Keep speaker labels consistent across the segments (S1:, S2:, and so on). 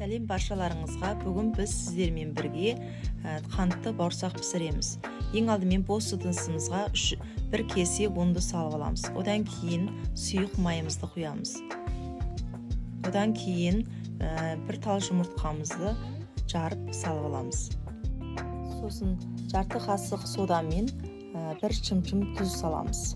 S1: Сәлем баршаларыңызға. Бүгін біз сіздермен бірге қантты бауырсақ пісіреміз. Ең алдымен бос ыдысымызға 1 кесе ұнды салып аламыз. Одан кейін сұйық майымызды құямыз. Одан кейін 1 тал жұмыртқамызды жарып салып аламыз. Сосын жарты қасық сода мен 1 чымчым тұз саламыз.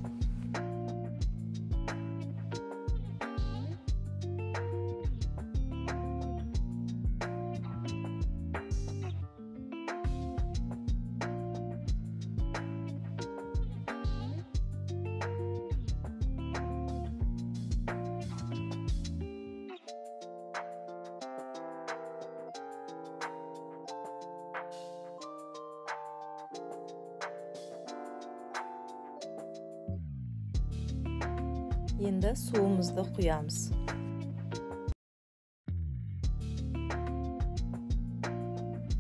S1: Енді суымызды құямыз.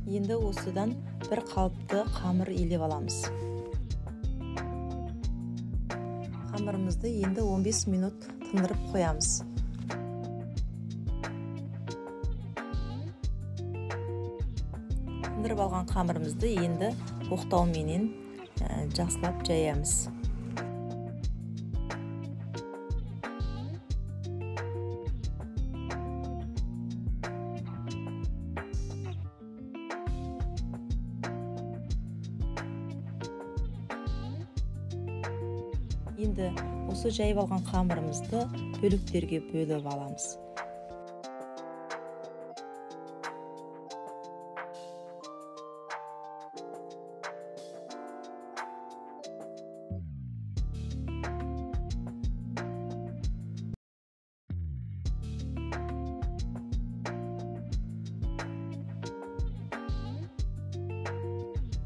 S1: Енді осыдан бір қалыпты қамыр елеп аламыз. Қамырымызды енді 15 минут тындырып қоямыз. Тындырып алған қамырымызды енді оқтауменен жақсылап жаямыз. Енді осы жайып алған қамырымызды бөліктерге бөліп аламыз.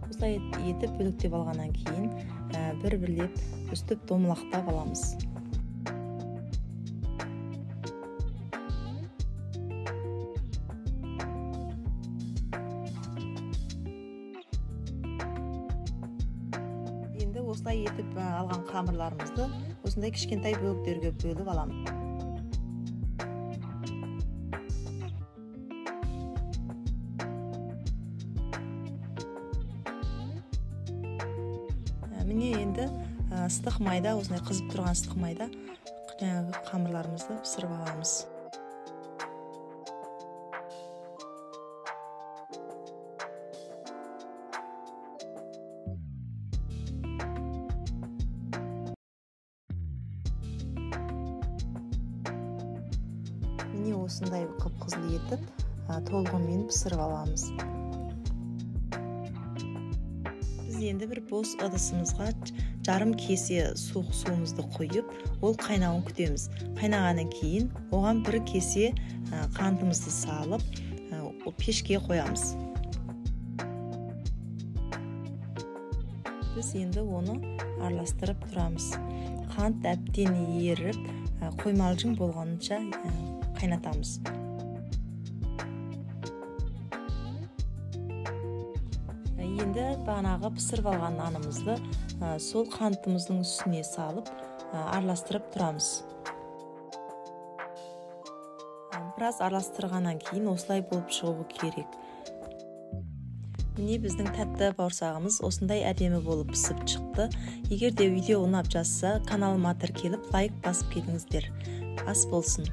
S1: Осылай етіп бөліктеп алғаннан кейін бір-бірлеп үстіп домалақтап аламыз. Енді осылай етіп алған қамырларымызды осындай кішкентай бөліктерге бөліп аламыз. Міне енді ыстық майда, осындай қызып тұрған ыстық майда қамырларымызды пісіріп аламыз. Міне осындай қып-қызыл етіп, толығымен пісіріп аламыз. Енді бір бос ыдысымызға жарым кесе суық суымызды қойып, ол қайнауын күтеміз. Қайнағаннан кейін оған 1 кесе қантымызды салып, пешке қоямыз. Біз енді оны араластырып тұрамыз. Қант әбден еріп, қоймалжың болғанынша қайнатамыз. Енді бағанағы пісіріп алған нанымызды сол қантымыздың үстіне салып, араластырып тұрамыз. Біраз араластырғаннан кейін осылай болып шығуы керек. Міне біздің тәтті бауырсағымыз осындай әдемі болып пісіп шықты. Егер де видео ұнап жатса, каналыма тіркеліп лайк басып кетіңіздер. Ас болсын.